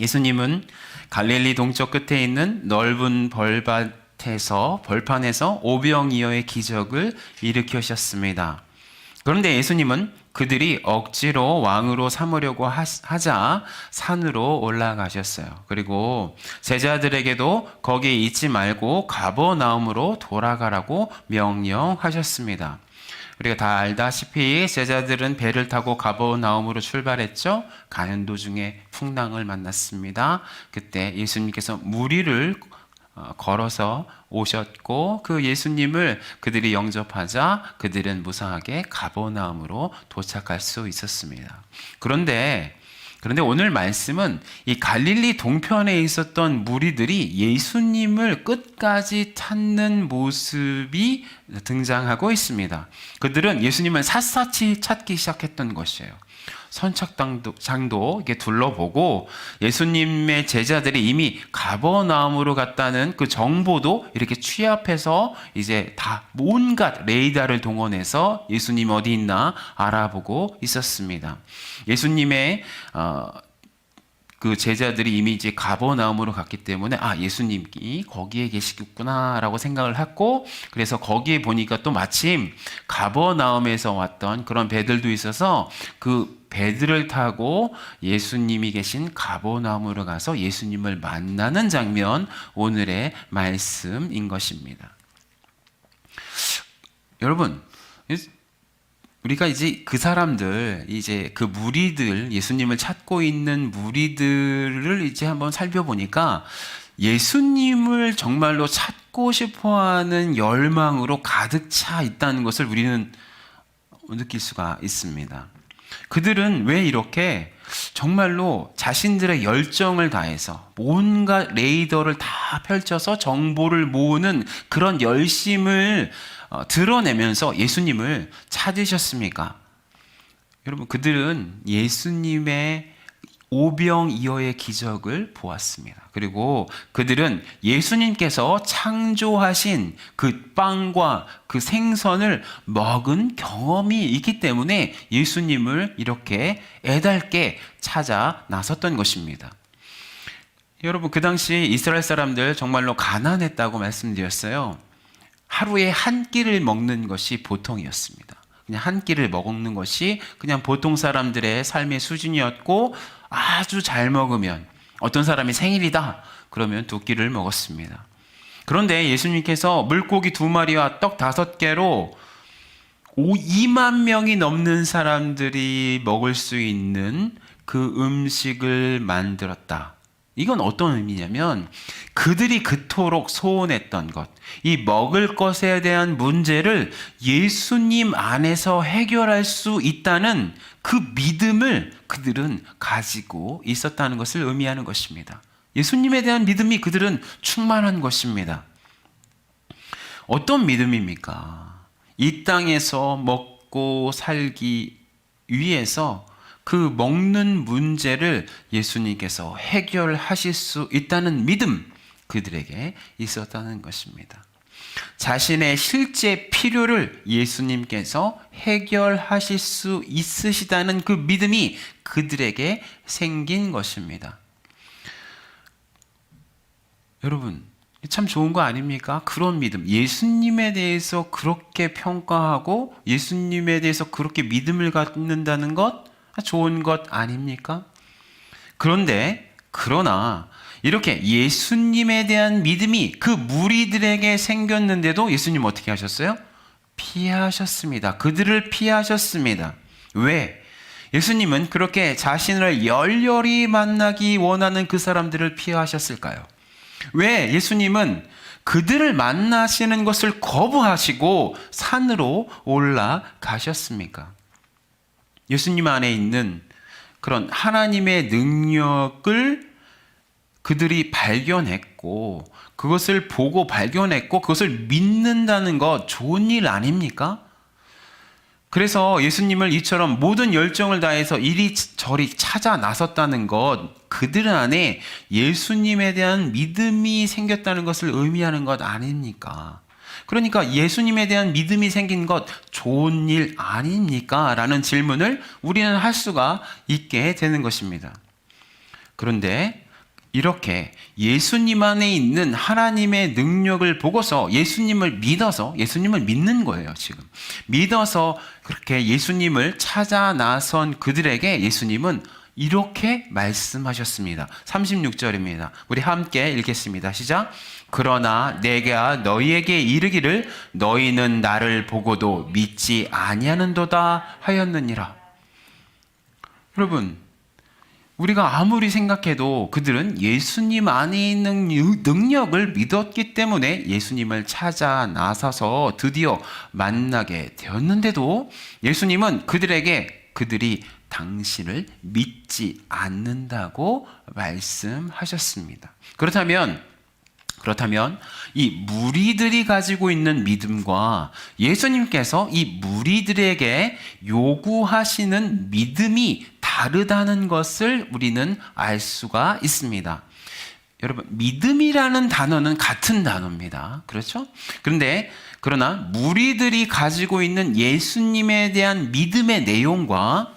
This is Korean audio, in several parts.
예수님은 갈릴리 동쪽 끝에 있는 넓은 벌판에서 오병이어의 기적을 일으키셨습니다. 그런데 예수님은 그들이 억지로 왕으로 삼으려고 하자 산으로 올라가셨어요. 그리고 제자들에게도 거기에 있지 말고 가버나움으로 돌아가라고 명령하셨습니다. 우리가 다 알다시피 제자들은 배를 타고 가버나움으로 출발했죠. 가는 도중에 풍랑을 만났습니다. 그때 예수님께서 무리를 걸어서 오셨고 그 예수님을 그들이 영접하자 그들은 무사하게 가버나움으로 도착할 수 있었습니다. 그런데 오늘 말씀은 이 갈릴리 동편에 있었던 무리들이 예수님을 끝까지 찾는 모습이 등장하고 있습니다. 그들은 예수님을 샅샅이 찾기 시작했던 것이에요. 선착장도 이렇게 둘러보고 예수님의 제자들이 이미 가버나움으로 갔다는 그 정보도 이렇게 취합해서 이제 다 온갖 레이더를 동원해서 예수님 어디 있나 알아보고 있었습니다. 예수님의 그 제자들이 이미 이제 가버나움으로 갔기 때문에 예수님이 거기에 계시겠구나라고 생각을 했고, 그래서 거기에 보니까 또 마침 가버나움에서 왔던 그런 배들도 있어서 그 배들을 타고 예수님이 계신 가버나움으로 가서 예수님을 만나는 장면, 오늘의 말씀인 것입니다. 여러분, 우리가 이제 그 사람들, 이제 그 무리들, 예수님을 찾고 있는 무리들을 이제 한번 살펴보니까 예수님을 정말로 찾고 싶어 하는 열망으로 가득 차 있다는 것을 우리는 느낄 수가 있습니다. 그들은 왜 이렇게 정말로 자신들의 열정을 다해서 온갖 레이더를 다 펼쳐서 정보를 모으는 그런 열심을 드러내면서 예수님을 찾으셨습니까? 여러분, 그들은 예수님의 오병이어의 기적을 보았습니다. 그리고 그들은 예수님께서 창조하신 그 빵과 그 생선을 먹은 경험이 있기 때문에 예수님을 이렇게 애달게 찾아 나섰던 것입니다. 여러분, 그 당시 이스라엘 사람들 정말로 가난했다고 말씀드렸어요. 하루에 한 끼를 먹는 것이 보통이었습니다. 그냥 한 끼를 먹는 것이 그냥 보통 사람들의 삶의 수준이었고, 아주 잘 먹으면, 어떤 사람이 생일이다 그러면 2끼를 먹었습니다. 그런데 예수님께서 물고기 2마리와 떡 5개로 2만 명이 넘는 사람들이 먹을 수 있는 그 음식을 만들었다. 이건 어떤 의미냐면 그들이 그토록 소원했던 것, 이 먹을 것에 대한 문제를 예수님 안에서 해결할 수 있다는 그 믿음을 그들은 가지고 있었다는 것을 의미하는 것입니다. 예수님에 대한 믿음이 그들은 충만한 것입니다. 어떤 믿음입니까? 이 땅에서 먹고 살기 위해서 그 먹는 문제를 예수님께서 해결하실 수 있다는 믿음, 그들에게 있었다는 것입니다. 자신의 실제 필요를 예수님께서 해결하실 수 있으시다는 그 믿음이 그들에게 생긴 것입니다. 여러분, 참 좋은 거 아닙니까? 그런 믿음, 예수님에 대해서 그렇게 평가하고 예수님에 대해서 그렇게 믿음을 갖는다는 것, 좋은 것 아닙니까? 그러나 이렇게 예수님에 대한 믿음이 그 무리들에게 생겼는데도 예수님 어떻게 하셨어요? 피하셨습니다. 그들을 피하셨습니다. 왜? 예수님은 그렇게 자신을 열렬히 만나기 원하는 그 사람들을 피하셨을까요? 왜 예수님은 그들을 만나시는 것을 거부하시고 산으로 올라가셨습니까? 예수님 안에 있는 그런 하나님의 능력을 그들이 발견했고, 그것을 보고 발견했고, 그것을 믿는다는 것 좋은 일 아닙니까? 그래서 예수님을 이처럼 모든 열정을 다해서 이리저리 찾아 나섰다는 것, 그들 안에 예수님에 대한 믿음이 생겼다는 것을 의미하는 것 아닙니까? 그러니까 예수님에 대한 믿음이 생긴 것 좋은 일 아닙니까? 라는 질문을 우리는 할 수가 있게 되는 것입니다. 그런데 이렇게 예수님 안에 있는 하나님의 능력을 보고서 예수님을 믿는 거예요, 지금. 믿어서 그렇게 예수님을 찾아 나선 그들에게 예수님은 이렇게 말씀하셨습니다. 36절입니다. 우리 함께 읽겠습니다. 시작. 그러나 내가 너희에게 이르기를 너희는 나를 보고도 믿지 아니하는도다 하였느니라. 여러분, 우리가 아무리 생각해도 그들은 예수님 안에 있는 능력을 믿었기 때문에 예수님을 찾아 나서서 드디어 만나게 되었는데도 예수님은 그들이 당신을 믿지 않는다고 말씀하셨습니다. 그렇다면 이 무리들이 가지고 있는 믿음과 예수님께서 이 무리들에게 요구하시는 믿음이 다르다는 것을 우리는 알 수가 있습니다. 여러분, 믿음이라는 단어는 같은 단어입니다. 그렇죠? 그러나 무리들이 가지고 있는 예수님에 대한 믿음의 내용과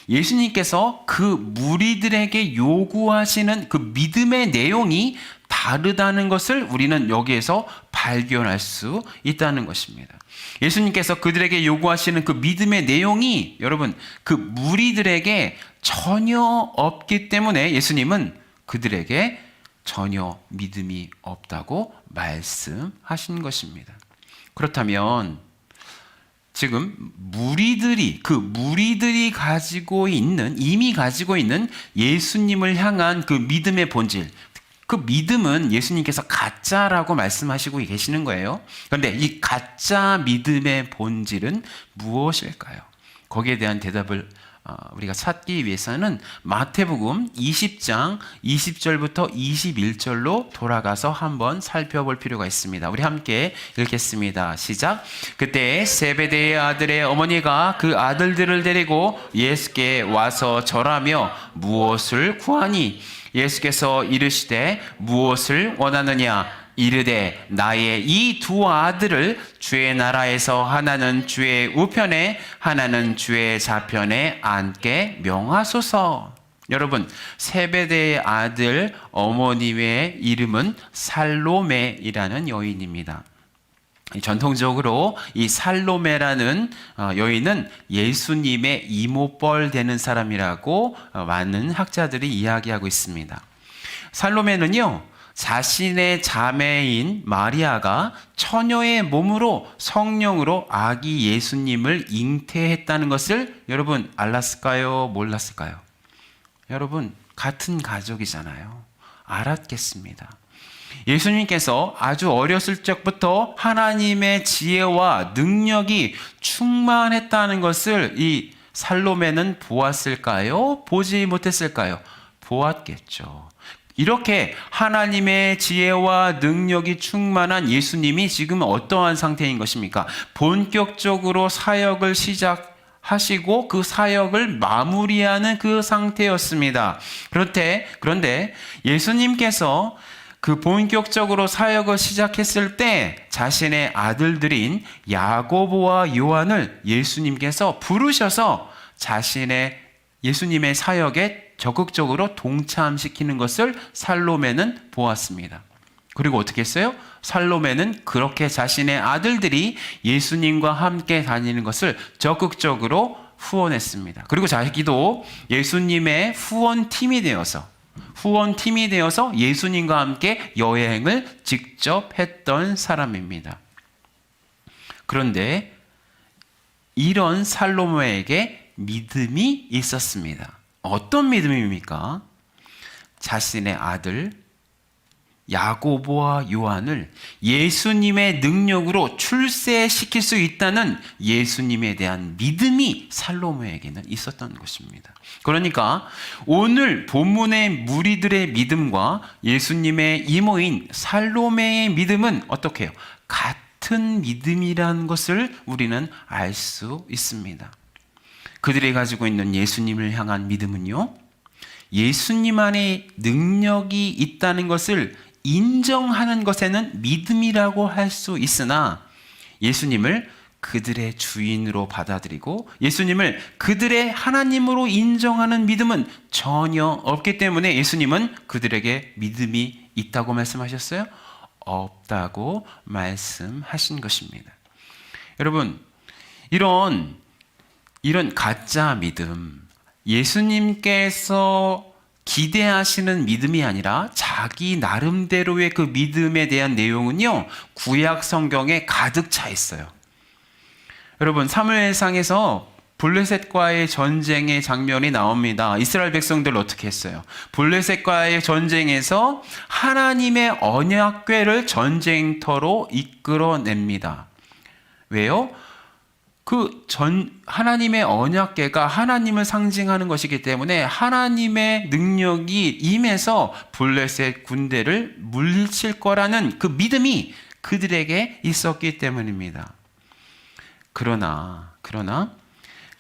예수님께서 그 무리들에게 요구하시는 그 믿음의 내용이 다르다는 것을 우리는 여기에서 발견할 수 있다는 것입니다. 예수님께서 그들에게 요구하시는 그 믿음의 내용이 여러분 그 무리들에게 전혀 없기 때문에 예수님은 그들에게 전혀 믿음이 없다고 말씀하신 것입니다. 그렇다면 지금 무리들이 이미 가지고 있는 예수님을 향한 그 믿음의 본질, 그 믿음은 예수님께서 가짜라고 말씀하시고 계시는 거예요. 그런데 이 가짜 믿음의 본질은 무엇일까요? 거기에 대한 대답을 우리가 찾기 위해서는 마태복음 20장 20절부터 21절로 돌아가서 한번 살펴볼 필요가 있습니다. 우리 함께 읽겠습니다. 시작. 그때 세베대의 아들의 어머니가 그 아들들을 데리고 예수께 와서 절하며 무엇을 구하니? 예수께서 이르시되 무엇을 원하느냐? 이르되 나의 이 두 아들을 주의 나라에서 하나는 주의 우편에 하나는 주의 좌편에 앉게 명하소서. 여러분, 세베대의 아들 어머님의 이름은 살로메이라는 여인입니다. 전통적으로 이 살로메라는 여인은 예수님의 이모뻘 되는 사람이라고 많은 학자들이 이야기하고 있습니다. 살로메는요, 자신의 자매인 마리아가 처녀의 몸으로 성령으로 아기 예수님을 잉태했다는 것을 여러분 알았을까요? 몰랐을까요? 여러분, 같은 가족이잖아요. 알았겠습니다. 예수님께서 아주 어렸을 적부터 하나님의 지혜와 능력이 충만했다는 것을 이 살로메는 보았을까요? 보지 못했을까요? 보았겠죠. 이렇게 하나님의 지혜와 능력이 충만한 예수님이 지금 어떠한 상태인 것입니까? 본격적으로 사역을 시작하시고 그 사역을 마무리하는 그 상태였습니다. 그런데 예수님께서 그 본격적으로 사역을 시작했을 때 자신의 아들들인 야고보와 요한을 예수님께서 부르셔서 예수님의 사역에 적극적으로 동참시키는 것을 살로메는 보았습니다. 그리고 어떻게 했어요? 살로메는 그렇게 자신의 아들들이 예수님과 함께 다니는 것을 적극적으로 후원했습니다. 그리고 자기도 예수님의 후원팀이 되어서 예수님과 함께 여행을 직접 했던 사람입니다. 그런데 이런 살로메에게 믿음이 있었습니다. 어떤 믿음입니까? 자신의 아들 야고보와 요한을 예수님의 능력으로 출세시킬 수 있다는 예수님에 대한 믿음이 살로메에게는 있었던 것입니다. 그러니까 오늘 본문의 무리들의 믿음과 예수님의 이모인 살로메의 믿음은 어떻게 해요? 같은 믿음이라는 것을 우리는 알 수 있습니다. 그들이 가지고 있는 예수님을 향한 믿음은요, 예수님 안에 능력이 있다는 것을 인정하는 것에는 믿음이라고 할 수 있으나 예수님을 그들의 주인으로 받아들이고 예수님을 그들의 하나님으로 인정하는 믿음은 전혀 없기 때문에 예수님은 그들에게 믿음이 있다고 말씀하셨어요? 없다고 말씀하신 것입니다. 여러분, 이런 가짜 믿음, 예수님께서 기대하시는 믿음이 아니라 자기 나름대로의 그 믿음에 대한 내용은요, 구약 성경에 가득 차 있어요. 여러분, 사무엘상에서 블레셋과의 전쟁의 장면이 나옵니다. 이스라엘 백성들 어떻게 했어요? 블레셋과의 전쟁에서 하나님의 언약궤를 전쟁터로 이끌어냅니다. 왜요? 하나님의 언약궤가 하나님을 상징하는 것이기 때문에 하나님의 능력이 임해서 블레셋 군대를 물리칠 거라는 그 믿음이 그들에게 있었기 때문입니다. 그러나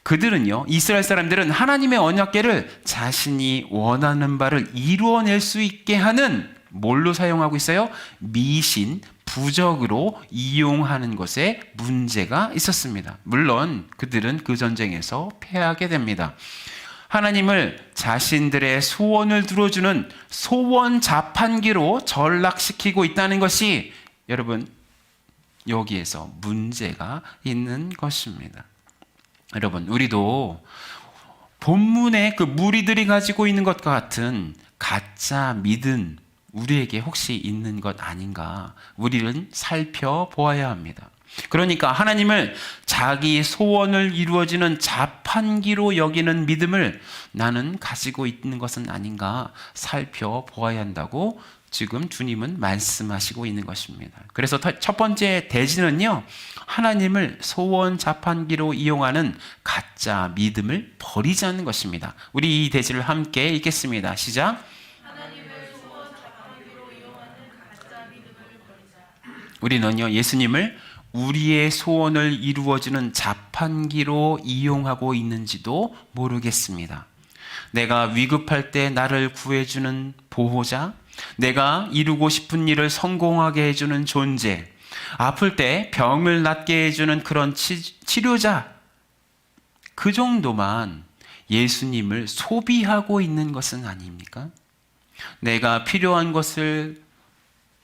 그들은요, 이스라엘 사람들은 하나님의 언약궤를 자신이 원하는 바를 이루어낼 수 있게 하는 뭘로 사용하고 있어요? 미신, 부적으로 이용하는 것에 문제가 있었습니다. 물론 그들은 그 전쟁에서 패하게 됩니다. 하나님을 자신들의 소원을 들어주는 소원 자판기로 전락시키고 있다는 것이 여러분, 여기에서 문제가 있는 것입니다. 여러분, 우리도 본문의 그 무리들이 가지고 있는 것과 같은 가짜 믿음, 우리에게 혹시 있는 것 아닌가, 우리는 살펴보아야 합니다. 그러니까 하나님을 자기 소원을 이루어지는 자판기로 여기는 믿음을 나는 가지고 있는 것은 아닌가 살펴보아야 한다고 지금 주님은 말씀하시고 있는 것입니다. 그래서 첫 번째 대지는요, 하나님을 소원 자판기로 이용하는 가짜 믿음을 버리자는 것입니다. 우리 이 대지를 함께 읽겠습니다. 시작. 하나님을 소원 자판기로 이용하는 가짜 믿음을 버리자. 우리는요, 예수님을 우리의 소원을 이루어지는 자판기로 이용하고 있는지도 모르겠습니다. 내가 위급할 때 나를 구해주는 보호자, 내가 이루고 싶은 일을 성공하게 해주는 존재, 아플 때 병을 낫게 해주는 그런 치료자, 그 정도만 예수님을 소비하고 있는 것은 아닙니까? 내가 필요한 것을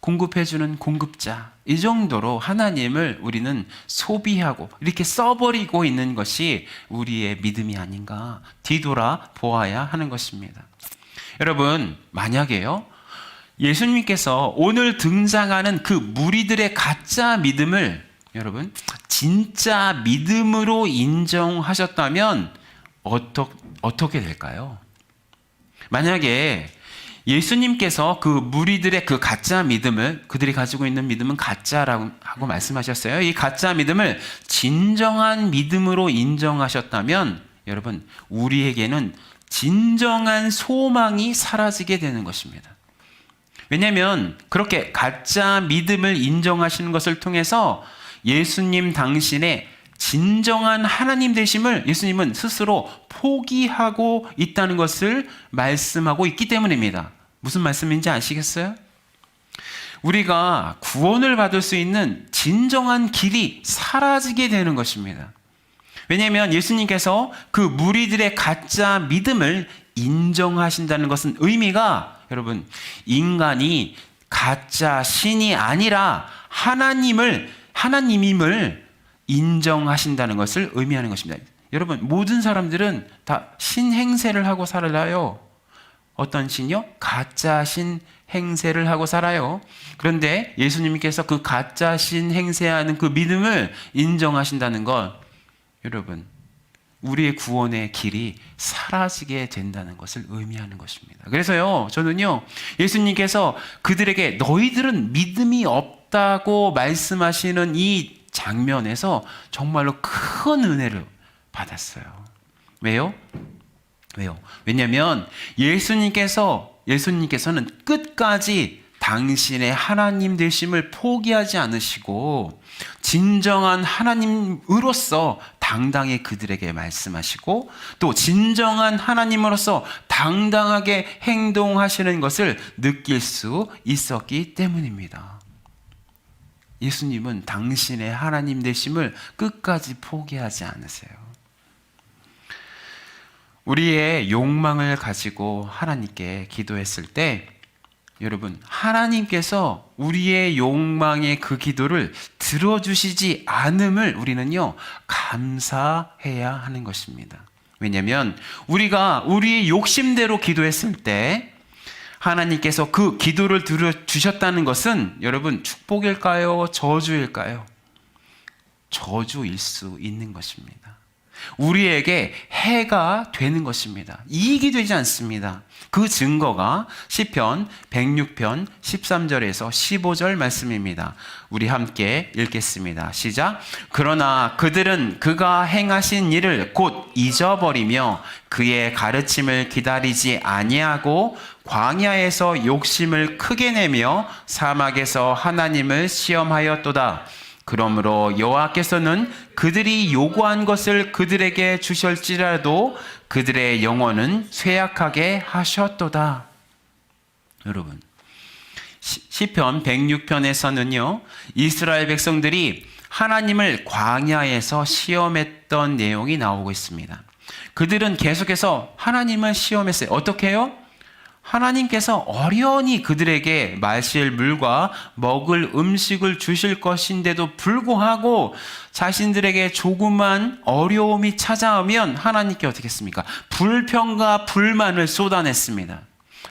공급해주는 공급자, 이 정도로 하나님을 우리는 소비하고 이렇게 써버리고 있는 것이 우리의 믿음이 아닌가 뒤돌아 보아야 하는 것입니다. 여러분, 만약에요, 예수님께서 오늘 등장하는 그 무리들의 가짜 믿음을 여러분 진짜 믿음으로 인정하셨다면 어떻게 될까요? 만약에 예수님께서 그 무리들의 그 가짜 믿음을, 그들이 가지고 있는 믿음은 가짜라고 하고 말씀하셨어요. 이 가짜 믿음을 진정한 믿음으로 인정하셨다면 여러분, 우리에게는 진정한 소망이 사라지게 되는 것입니다. 왜냐하면 그렇게 가짜 믿음을 인정하시는 것을 통해서 예수님 당신의 진정한 하나님 되심을 예수님은 스스로 포기하고 있다는 것을 말씀하고 있기 때문입니다. 무슨 말씀인지 아시겠어요? 우리가 구원을 받을 수 있는 진정한 길이 사라지게 되는 것입니다. 왜냐하면 예수님께서 그 무리들의 가짜 믿음을 인정하신다는 것은 의미가 여러분, 인간이 가짜 신이 아니라 하나님임을 인정하신다는 것을 의미하는 것입니다. 여러분, 모든 사람들은 다 신행세를 하고 살아요. 어떤 신이요? 가짜 신 행세를 하고 살아요. 그런데 예수님께서 그 가짜 신 행세하는 그 믿음을 인정하신다는 것, 여러분, 우리의 구원의 길이 사라지게 된다는 것을 의미하는 것입니다. 그래서요, 저는요, 예수님께서 그들에게 너희들은 믿음이 없다고 말씀하시는 이 장면에서 정말로 큰 은혜를 받았어요. 왜요? 왜냐하면 예수님께서는 끝까지 당신의 하나님 되심을 포기하지 않으시고 진정한 하나님으로서 당당히 그들에게 말씀하시고 또 진정한 하나님으로서 당당하게 행동하시는 것을 느낄 수 있었기 때문입니다. 예수님은 당신의 하나님 되심을 끝까지 포기하지 않으세요. 우리의 욕망을 가지고 하나님께 기도했을 때 여러분, 하나님께서 우리의 욕망의 그 기도를 들어주시지 않음을 우리는요, 감사해야 하는 것입니다. 왜냐하면 우리가 우리의 욕심대로 기도했을 때 하나님께서 그 기도를 들어주셨다는 것은 여러분, 축복일까요? 저주일까요? 저주일 수 있는 것입니다. 우리에게 해가 되는 것입니다. 이익이 되지 않습니다. 그 증거가 시편 106편 13절에서 15절 말씀입니다. 우리 함께 읽겠습니다. 시작. 그러나 그들은 그가 행하신 일을 곧 잊어버리며 그의 가르침을 기다리지 아니하고 광야에서 욕심을 크게 내며 사막에서 하나님을 시험하였도다. 그러므로 여호와께서는 그들이 요구한 것을 그들에게 주실지라도 그들의 영혼은 쇠약하게 하셨도다. 여러분, 시편 106편에서는요, 이스라엘 백성들이 하나님을 광야에서 시험했던 내용이 나오고 있습니다. 그들은 계속해서 하나님을 시험했어요. 어떻게 해요? 하나님께서 어련히 그들에게 마실 물과 먹을 음식을 주실 것인데도 불구하고 자신들에게 조그만 어려움이 찾아오면 하나님께 어떻게 했습니까? 불평과 불만을 쏟아냈습니다.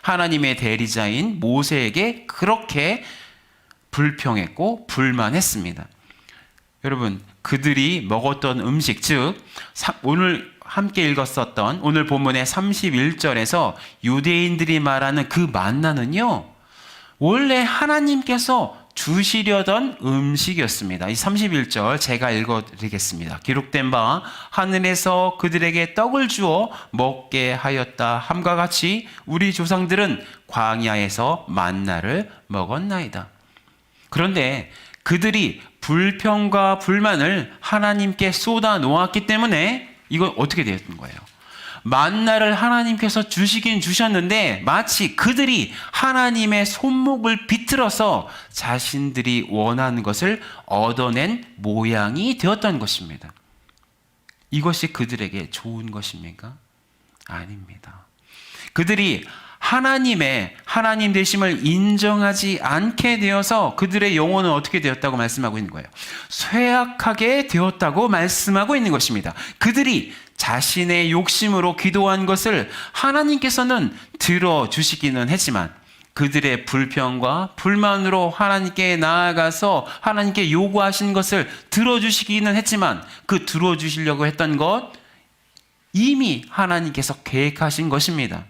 하나님의 대리자인 모세에게 그렇게 불평했고 불만했습니다. 여러분, 그들이 먹었던 음식, 즉 오늘 함께 읽었었던 오늘 본문의 31절에서 유대인들이 말하는 그 만나는요, 원래 하나님께서 주시려던 음식이었습니다. 이 31절 제가 읽어드리겠습니다. 기록된 바 하늘에서 그들에게 떡을 주어 먹게 하였다 함과 같이 우리 조상들은 광야에서 만나를 먹었나이다. 그런데 그들이 불평과 불만을 하나님께 쏟아 놓았기 때문에 이건 어떻게 되었던 거예요? 만나를 하나님께서 주시긴 주셨는데 마치 그들이 하나님의 손목을 비틀어서 자신들이 원하는 것을 얻어낸 모양이 되었던 것입니다. 이것이 그들에게 좋은 것입니까? 아닙니다. 그들이 하나님의 하나님 되심을 인정하지 않게 되어서 그들의 영혼은 어떻게 되었다고 말씀하고 있는 거예요? 쇠약하게 되었다고 말씀하고 있는 것입니다. 그들이 자신의 욕심으로 기도한 것을 하나님께서는 들어주시기는 했지만 그들의 불평과 불만으로 하나님께 나아가서 하나님께 요구하신 것을 들어주시기는 했지만 그 들어주시려고 했던 것 이미 하나님께서 계획하신 것입니다.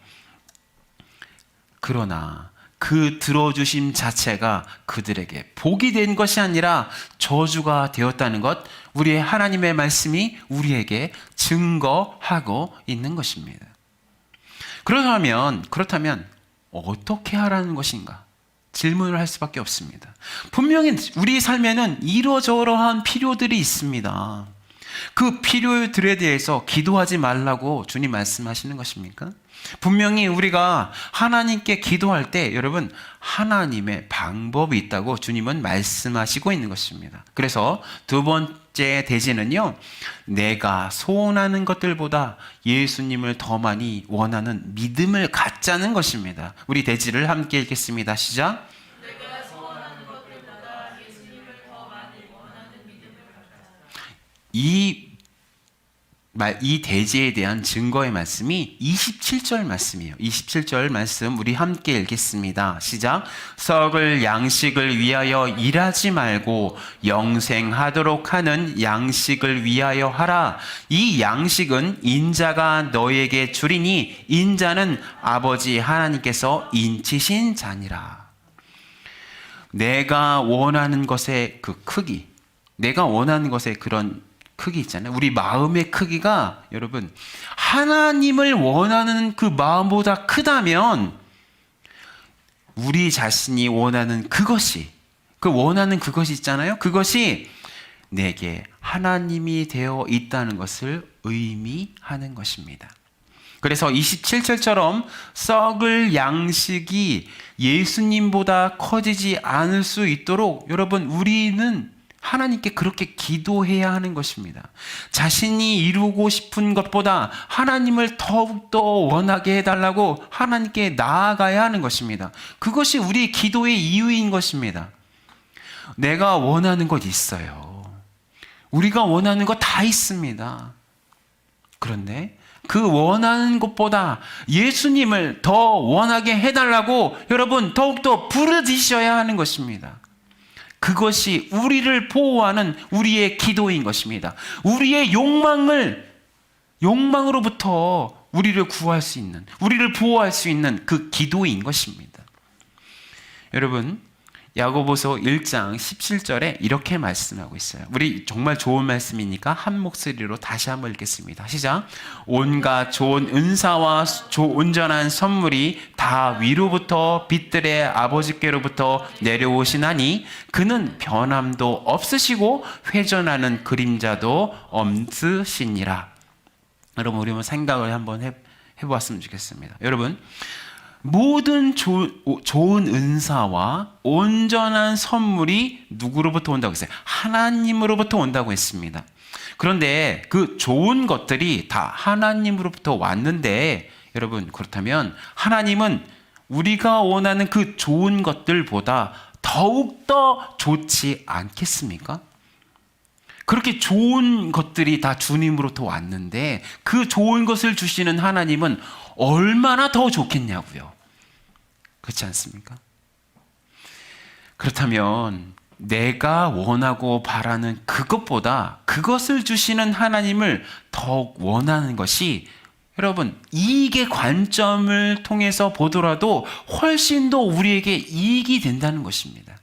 그러나 그 들어주심 자체가 그들에게 복이 된 것이 아니라 저주가 되었다는 것, 우리의 하나님의 말씀이 우리에게 증거하고 있는 것입니다. 그렇다면 어떻게 하라는 것인가? 질문을 할 수밖에 없습니다. 분명히 우리 삶에는 이러저러한 필요들이 있습니다. 그 필요들에 대해서 기도하지 말라고 주님 말씀하시는 것입니까? 분명히 우리가 하나님께 기도할 때 여러분 하나님의 방법이 있다고 주님은 말씀하시고 있는 것입니다. 그래서 두 번째 대지는요, 내가 소원하는 것들보다 예수님을 더 많이 원하는 믿음을 갖자는 것입니다. 우리 대지를 함께 읽겠습니다. 시작. 내가 소원하는 것들보다 예수님을 더 많이 원하는 믿음을 갖자. 이 대지에 대한 증거의 말씀이 27절 말씀이에요. 27절 말씀 우리 함께 읽겠습니다. 시작. 썩을 양식을 위하여 일하지 말고 영생하도록 하는 양식을 위하여 하라. 이 양식은 인자가 너에게 주리니 인자는 아버지 하나님께서 인치신 자니라. 내가 원하는 것의 그 크기, 내가 원하는 것의 그런 크기 있잖아요. 우리 마음의 크기가 여러분 하나님을 원하는 그 마음보다 크다면 우리 자신이 원하는 그것이 있잖아요. 그것이 내게 하나님이 되어 있다는 것을 의미하는 것입니다. 그래서 27절처럼 썩을 양식이 예수님보다 커지지 않을 수 있도록 여러분 우리는 하나님께 그렇게 기도해야 하는 것입니다. 자신이 이루고 싶은 것보다 하나님을 더욱더 원하게 해달라고 하나님께 나아가야 하는 것입니다. 그것이 우리의 기도의 이유인 것입니다. 내가 원하는 것 있어요. 우리가 원하는 것 다 있습니다. 그런데 그 원하는 것보다 예수님을 더 원하게 해달라고 여러분 더욱더 부르짖으셔야 하는 것입니다. 그것이 우리를 보호하는 우리의 기도인 것입니다. 우리의 욕망으로부터 우리를 구할 수 있는, 우리를 보호할 수 있는 그 기도인 것입니다. 여러분, 야고보서 1장 17절에 이렇게 말씀하고 있어요. 우리 정말 좋은 말씀이니까 한 목소리로 다시 한번 읽겠습니다. 시작. 온갖 좋은 은사와 온전한 선물이 다 위로부터 빛들의 아버지께로부터 내려오시나니 그는 변함도 없으시고 회전하는 그림자도 없으시니라. 여러분 우리 한번 생각을 한번 해보았으면 좋겠습니다. 여러분 모든 좋은 은사와 온전한 선물이 누구로부터 온다고 했어요? 하나님으로부터 온다고 했습니다. 그런데 그 좋은 것들이 다 하나님으로부터 왔는데 여러분 그렇다면 하나님은 우리가 원하는 그 좋은 것들보다 더욱더 좋지 않겠습니까? 그렇게 좋은 것들이 다 주님으로부터 왔는데 그 좋은 것을 주시는 하나님은 얼마나 더 좋겠냐고요. 그렇지 않습니까? 그렇다면 내가 원하고 바라는 그것보다 그것을 주시는 하나님을 더욱 원하는 것이 여러분 이익의 관점을 통해서 보더라도 훨씬 더 우리에게 이익이 된다는 것입니다.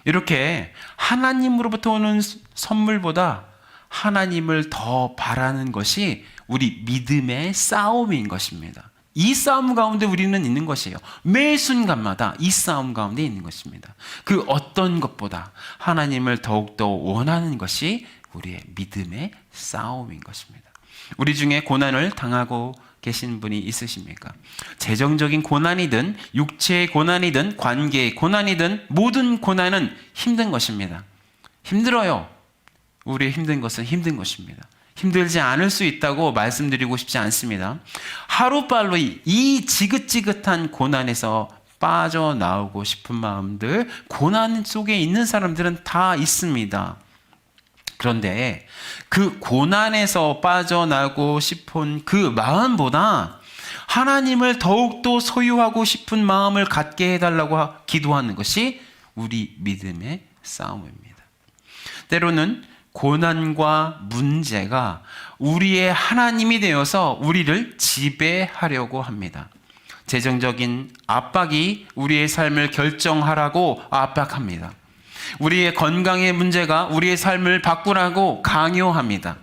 이렇게 하나님으로부터 오는 선물보다 하나님을 더 바라는 것이 우리 믿음의 싸움인 것입니다. 이 싸움 가운데 우리는 있는 것이에요. 매 순간마다 이 싸움 가운데 있는 것입니다. 그 어떤 것보다 하나님을 더욱더 원하는 것이 우리의 믿음의 싸움인 것입니다. 우리 중에 고난을 당하고 계신 분이 있으십니까? 재정적인 고난이든 육체의 고난이든 관계의 고난이든 모든 고난은 힘든 것입니다. 힘들어요. 우리의 힘든 것은 힘든 것입니다. 힘들지 않을 수 있다고 말씀드리고 싶지 않습니다. 하루빨리 이 지긋지긋한 고난에서 빠져나오고 싶은 마음들, 고난 속에 있는 사람들은 다 있습니다. 그런데 그 고난에서 빠져나오고 싶은 그 마음보다 하나님을 더욱더 소유하고 싶은 마음을 갖게 해달라고 기도하는 것이 우리 믿음의 싸움입니다. 때로는 고난과 문제가 우리의 하나님이 되어서 우리를 지배하려고 합니다. 재정적인 압박이 우리의 삶을 결정하라고 압박합니다. 우리의 건강의 문제가 우리의 삶을 바꾸라고 강요합니다.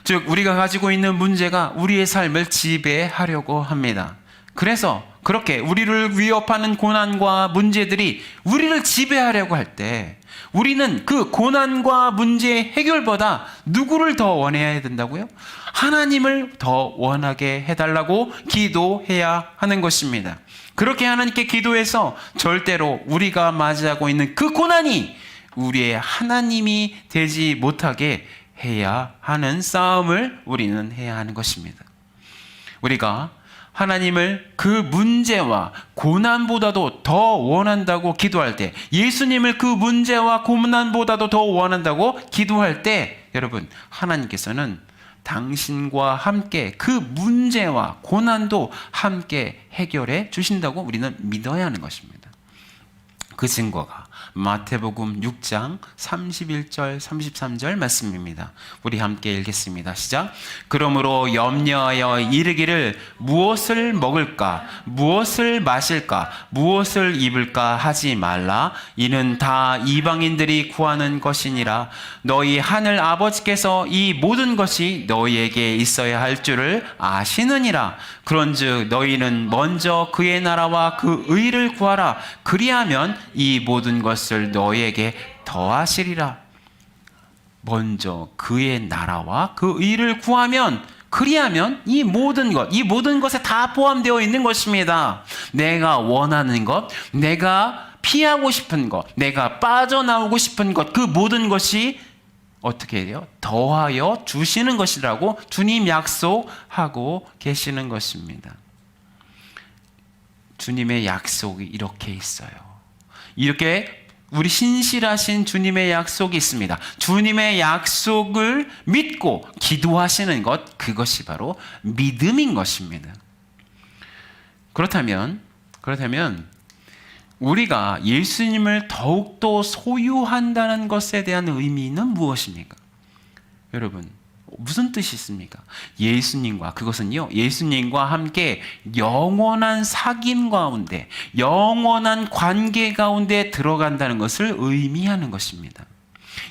즉 우리가 가지고 있는 문제가 우리의 삶을 지배하려고 합니다. 그래서 그렇게 우리를 위협하는 고난과 문제들이 우리를 지배하려고 할 때 우리는 그 고난과 문제의 해결보다 누구를 더 원해야 된다고요? 하나님을 더 원하게 해달라고 기도해야 하는 것입니다. 그렇게 하나님께 기도해서 절대로 우리가 맞이하고 있는 그 고난이 우리의 하나님이 되지 못하게 해야 하는 싸움을 우리는 해야 하는 것입니다. 우리가 하나님을 그 문제와 고난보다도 더 원한다고 기도할 때, 예수님을 그 문제와 고난보다도 더 원한다고 기도할 때, 여러분, 하나님께서는 당신과 함께 그 문제와 고난도 함께 해결해 주신다고 우리는 믿어야 하는 것입니다. 그 증거가 마태복음 6장 31절 33절 말씀입니다. 우리 함께 읽겠습니다. 시작. 그러므로 염려하여 이르기를 무엇을 먹을까 무엇을 마실까 무엇을 입을까 하지 말라. 이는 다 이방인들이 구하는 것이니라. 너희 하늘 아버지께서 이 모든 것이 너희에게 있어야 할 줄을 아시느니라. 그런즉 너희는 먼저 그의 나라와 그 의를 구하라. 그리하면 이 모든 것을 너희에게 더하시리라. 먼저 그의 나라와 그 의를 구하면 그리하면 이 모든 것에 다 포함되어 있는 것입니다. 내가 원하는 것, 내가 피하고 싶은 것, 내가 빠져나오고 싶은 것, 그 모든 것이 어떻게 해요? 더하여 주시는 것이라고 주님 약속하고 계시는 것입니다. 주님의 약속이 이렇게 있어요. 이렇게 우리 신실하신 주님의 약속이 있습니다. 주님의 약속을 믿고 기도하시는 것, 그것이 바로 믿음인 것입니다. 그렇다면 우리가 예수님을 더욱더 소유한다는 것에 대한 의미는 무엇입니까? 여러분, 무슨 뜻이 있습니까? 그것은요, 예수님과 함께 영원한 사귐 가운데, 영원한 관계 가운데 들어간다는 것을 의미하는 것입니다.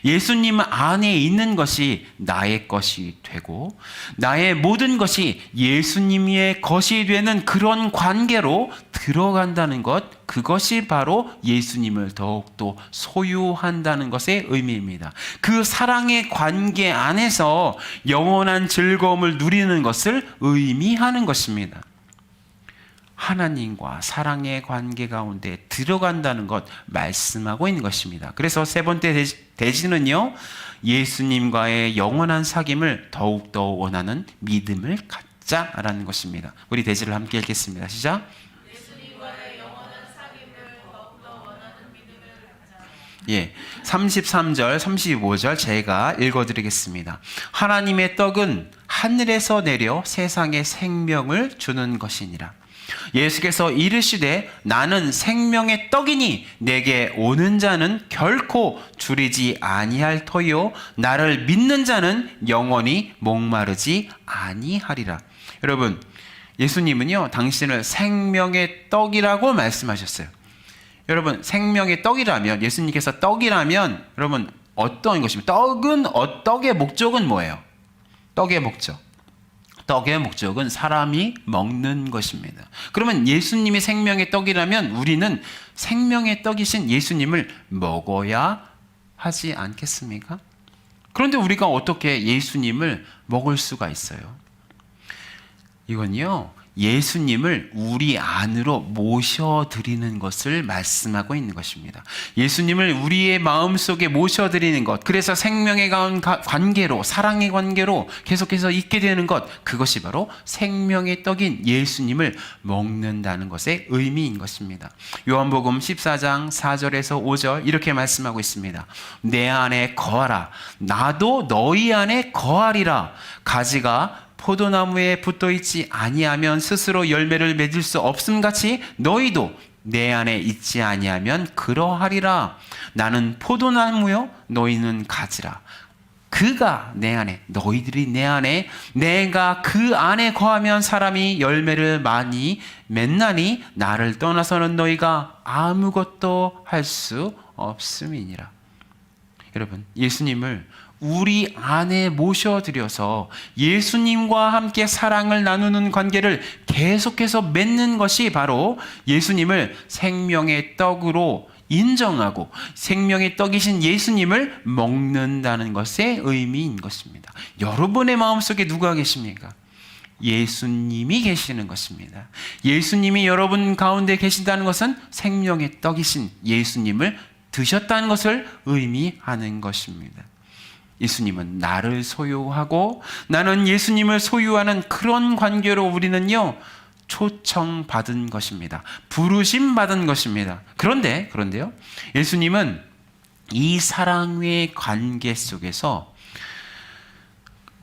예수님 안에 있는 것이 나의 것이 되고, 나의 모든 것이 예수님의 것이 되는 그런 관계로 들어간다는 것, 그것이 바로 예수님을 더욱더 소유한다는 것의 의미입니다. 그 사랑의 관계 안에서 영원한 즐거움을 누리는 것을 의미하는 것입니다. 하나님과 사랑의 관계 가운데 들어간다는 것 말씀하고 있는 것입니다. 그래서 세 번째 대지는요, 예수님과의 영원한 사귐을 더욱더 원하는 믿음을 갖자라는 것입니다. 우리 대지를 함께 읽겠습니다. 시작. 예수님과의 영원한 사귐을 더욱더 원하는 믿음을 갖자. 33절, 35절 제가 읽어드리겠습니다. 하나님의 떡은 하늘에서 내려 세상에 생명을 주는 것이니라. 예수께서 이르시되 나는 생명의 떡이니 내게 오는 자는 결코 줄이지 아니할 터요 나를 믿는 자는 영원히 목마르지 아니하리라. 여러분, 예수님은요 당신을 생명의 떡이라고 말씀하셨어요. 여러분, 생명의 떡이라면, 예수님께서 떡이라면 여러분 어떤 것입니까? 떡의 목적은 뭐예요? 떡의 목적은 사람이 먹는 것입니다. 그러면 예수님이 생명의 떡이라면 우리는 생명의 떡이신 예수님을 먹어야 하지 않겠습니까? 그런데 우리가 어떻게 예수님을 먹을 수가 있어요? 이건요, 예수님을 우리 안으로 모셔드리는 것을 말씀하고 있는 것입니다. 예수님을 우리의 마음속에 모셔드리는 것, 그래서 생명의 관계로, 사랑의 관계로 계속해서 있게 되는 것, 그것이 바로 생명의 떡인 예수님을 먹는다는 것의 의미인 것입니다. 요한복음 14장 4절에서 5절 이렇게 말씀하고 있습니다. 내 안에 거하라, 나도 너희 안에 거하리라. 가지가 포도나무에 붙어있지 아니하면 스스로 열매를 맺을 수 없음같이 너희도 내 안에 있지 아니하면 그러하리라. 나는 포도나무요 너희는 가지라. 그가 내 안에, 너희들이 내 안에, 내가 그 안에 거하면 사람이 열매를 많이 맺나니 나를 떠나서는 너희가 아무것도 할 수 없음이니라. 여러분, 예수님을 우리 안에 모셔들여서 예수님과 함께 사랑을 나누는 관계를 계속해서 맺는 것이 바로 예수님을 생명의 떡으로 인정하고 생명의 떡이신 예수님을 먹는다는 것의 의미인 것입니다. 여러분의 마음속에 누가 계십니까? 예수님이 계시는 것입니다. 예수님이 여러분 가운데 계신다는 것은 생명의 떡이신 예수님을 드셨다는 것을 의미하는 것입니다. 예수님은 나를 소유하고 나는 예수님을 소유하는 그런 관계로 우리는요 초청받은 것입니다. 부르심 받은 것입니다. 그런데요, 예수님은 이 사랑의 관계 속에서,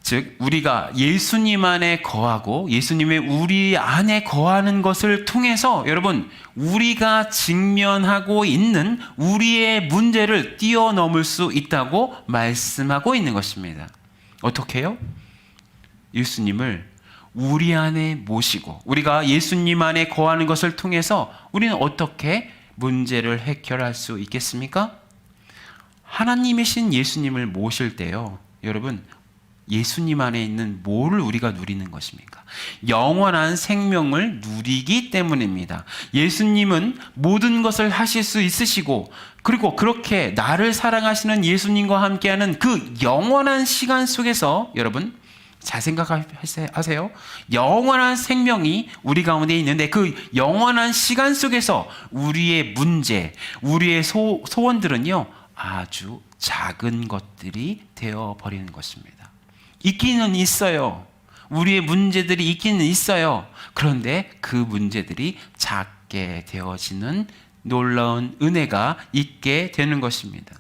즉 우리가 예수님 안에 거하고 예수님의 우리 안에 거하는 것을 통해서 여러분, 우리가 직면하고 있는 우리의 문제를 뛰어넘을 수 있다고 말씀하고 있는 것입니다. 어떻게 해요? 예수님을 우리 안에 모시고 우리가 예수님 안에 거하는 것을 통해서 우리는 어떻게 문제를 해결할 수 있겠습니까? 하나님이신 예수님을 모실 때요, 여러분, 예수님 안에 있는 뭐를 우리가 누리는 것입니까? 영원한 생명을 누리기 때문입니다. 예수님은 모든 것을 하실 수 있으시고, 그리고 그렇게 나를 사랑하시는 예수님과 함께하는 그 영원한 시간 속에서 여러분, 잘 생각하세요. 영원한 생명이 우리 가운데 있는데 그 영원한 시간 속에서 우리의 문제, 우리의 소원들은요, 아주 작은 것들이 되어버리는 것입니다. 있기는 있어요. 우리의 문제들이 있기는 있어요. 그런데 그 문제들이 작게 되어지는 놀라운 은혜가 있게 되는 것입니다.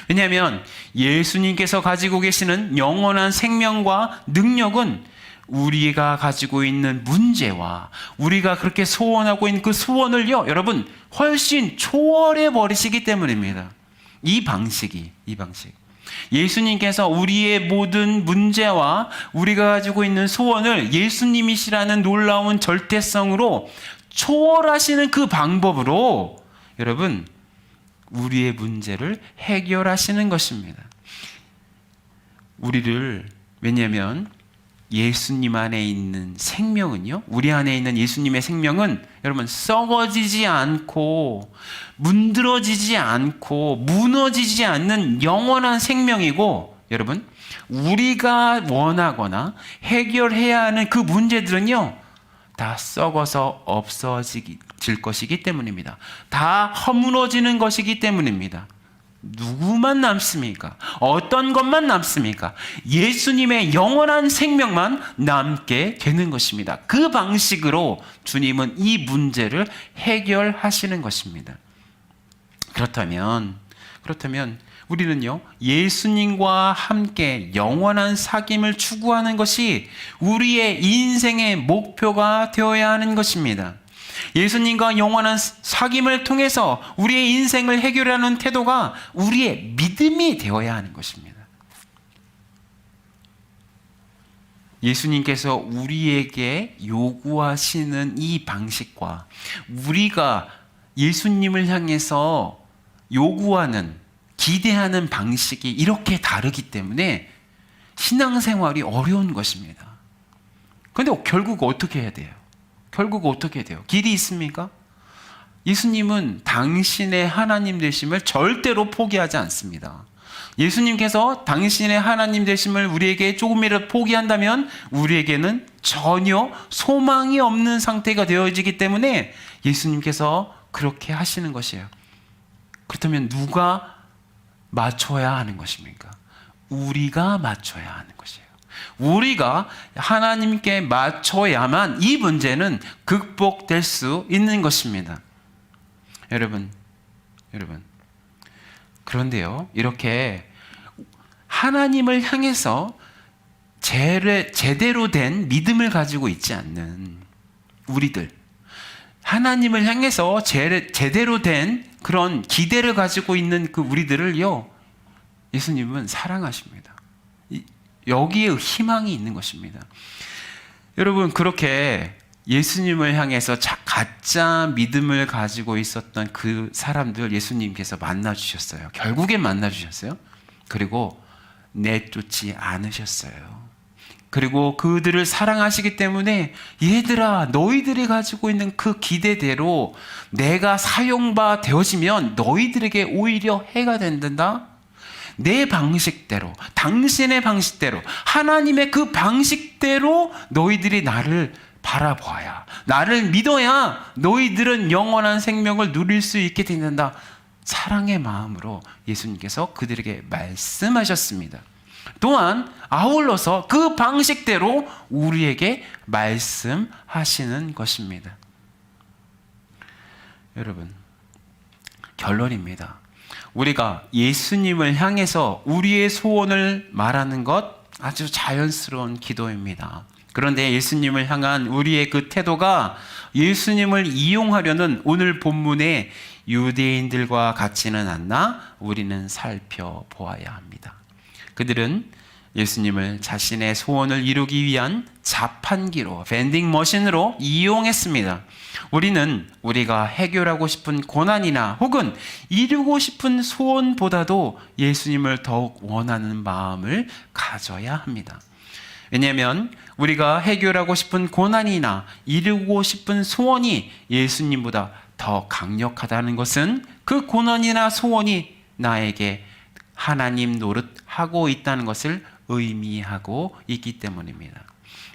왜냐하면 예수님께서 가지고 계시는 영원한 생명과 능력은 우리가 가지고 있는 문제와 우리가 그렇게 소원하고 있는 그 소원을요, 여러분, 훨씬 초월해 버리시기 때문입니다. 이 방식. 예수님께서 우리의 모든 문제와 우리가 가지고 있는 소원을 예수님이시라는 놀라운 절대성으로 초월하시는 그 방법으로 여러분, 우리의 문제를 해결하시는 것입니다. 왜냐하면 예수님 안에 있는 생명은요, 우리 안에 있는 예수님의 생명은 여러분 썩어지지 않고 문드러지지 않고 무너지지 않는 영원한 생명이고, 여러분 우리가 원하거나 해결해야 하는 그 문제들은요 다 썩어서 없어질 것이기 때문입니다. 다 허물어지는 것이기 때문입니다. 누구만 남습니까? 어떤 것만 남습니까? 예수님의 영원한 생명만 남게 되는 것입니다. 그 방식으로 주님은 이 문제를 해결하시는 것입니다. 그렇다면 우리는요, 예수님과 함께 영원한 사귐을 추구하는 것이 우리의 인생의 목표가 되어야 하는 것입니다. 예수님과 영원한 사귐을 통해서 우리의 인생을 해결하는 태도가 우리의 믿음이 되어야 하는 것입니다. 예수님께서 우리에게 요구하시는 이 방식과 우리가 예수님을 향해서 요구하는, 기대하는 방식이 이렇게 다르기 때문에 신앙생활이 어려운 것입니다. 그런데 결국 어떻게 해야 돼요? 길이 있습니까? 예수님은 당신의 하나님 되심을 절대로 포기하지 않습니다. 예수님께서 당신의 하나님 되심을 우리에게 조금이라도 포기한다면 우리에게는 전혀 소망이 없는 상태가 되어지기 때문에 예수님께서 그렇게 하시는 것이에요. 그렇다면 누가 맞춰야 하는 것입니까? 우리가 맞춰야 하는 것이에요. 우리가 하나님께 맞춰야만 이 문제는 극복될 수 있는 것입니다. 여러분, 그런데요, 이렇게 하나님을 향해서 제대로 된 믿음을 가지고 있지 않는 우리들, 하나님을 향해서 제대로 된 그런 기대를 가지고 있는 그 우리들을요, 예수님은 사랑하십니다. 여기에 희망이 있는 것입니다. 여러분, 그렇게 예수님을 향해서 가짜 믿음을 가지고 있었던 그 사람들 예수님께서 만나주셨어요. 결국엔 만나주셨어요. 그리고 내쫓지 않으셨어요. 그리고 그들을 사랑하시기 때문에 얘들아, 너희들이 가지고 있는 그 기대대로 내가 사용바 되어지면 너희들에게 오히려 해가 된다. 내 방식대로, 당신의 방식대로, 하나님의 그 방식대로 너희들이 나를 바라봐야, 나를 믿어야 너희들은 영원한 생명을 누릴 수 있게 된다. 사랑의 마음으로 예수님께서 그들에게 말씀하셨습니다. 또한 아울러서 그 방식대로 우리에게 말씀하시는 것입니다. 여러분, 결론입니다. 우리가 예수님을 향해서 우리의 소원을 말하는 것 아주 자연스러운 기도입니다. 그런데 예수님을 향한 우리의 그 태도가 예수님을 이용하려는 오늘 본문의 유대인들과 같지는 않나 우리는 살펴보아야 합니다. 그들은 예수님을 자신의 소원을 이루기 위한 자판기로, 밴딩 머신으로 이용했습니다. 우리는 우리가 해결하고 싶은 고난이나 혹은 이루고 싶은 소원보다도 예수님을 더욱 원하는 마음을 가져야 합니다. 왜냐하면 우리가 해결하고 싶은 고난이나 이루고 싶은 소원이 예수님보다 더 강력하다는 것은 그 고난이나 소원이 나에게 하나님 노릇하고 있다는 것을 의미하고 있기 때문입니다.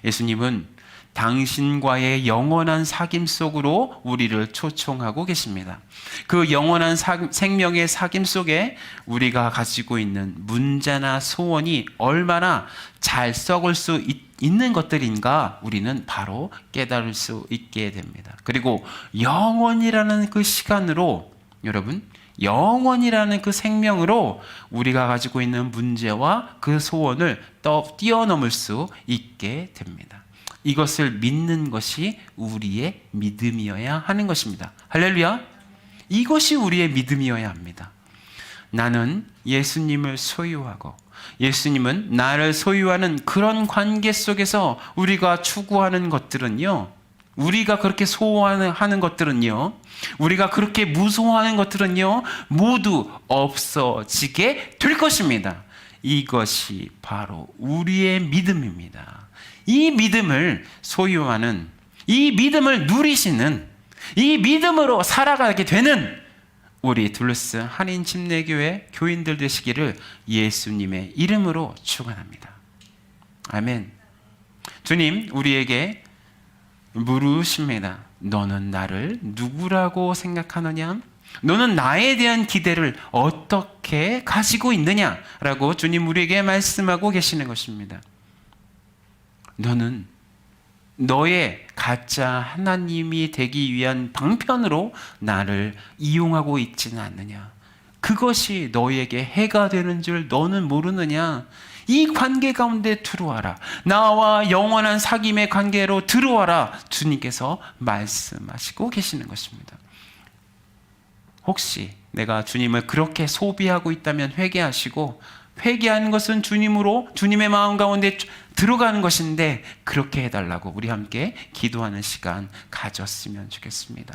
예수님은 당신과의 영원한 사귐 속으로 우리를 초청하고 계십니다. 그 영원한 생명의 사귐 속에 우리가 가지고 있는 문제나 소원이 얼마나 잘 썩을 수 있는 것들인가 우리는 바로 깨달을 수 있게 됩니다. 그리고 영원이라는 그 시간으로 여러분, 영원이라는 그 생명으로 우리가 가지고 있는 문제와 그 소원을 뛰어넘을 수 있게 됩니다. 이것을 믿는 것이 우리의 믿음이어야 하는 것입니다. 할렐루야! 이것이 우리의 믿음이어야 합니다. 나는 예수님을 소유하고 예수님은 나를 소유하는 그런 관계 속에서 우리가 추구하는 것들은요, 우리가 그렇게 소원하는 것들은요, 우리가 그렇게 무서워하는 것들은요, 모두 없어지게 될 것입니다. 이것이 바로 우리의 믿음입니다. 이 믿음을 소유하는, 이 믿음을 누리시는, 이 믿음으로 살아가게 되는 우리 둘러스 한인 침례교회 교인들 되시기를 예수님의 이름으로 축원합니다. 아멘. 주님, 우리에게 물으십니다. 너는 나를 누구라고 생각하느냐? 너는 나에 대한 기대를 어떻게 가지고 있느냐라고 주님 우리에게 말씀하고 계시는 것입니다. 너는 너의 가짜 하나님이 되기 위한 방편으로 나를 이용하고 있지는 않느냐? 그것이 너에게 해가 되는 줄 너는 모르느냐? 이 관계 가운데 들어와라. 나와 영원한 사귐의 관계로 들어와라. 주님께서 말씀하시고 계시는 것입니다. 혹시 내가 주님을 그렇게 소비하고 있다면 회개하시고, 회개하는 것은 주님으로 주님의 마음 가운데 들어가는 것인데 그렇게 해달라고 우리 함께 기도하는 시간 가졌으면 좋겠습니다.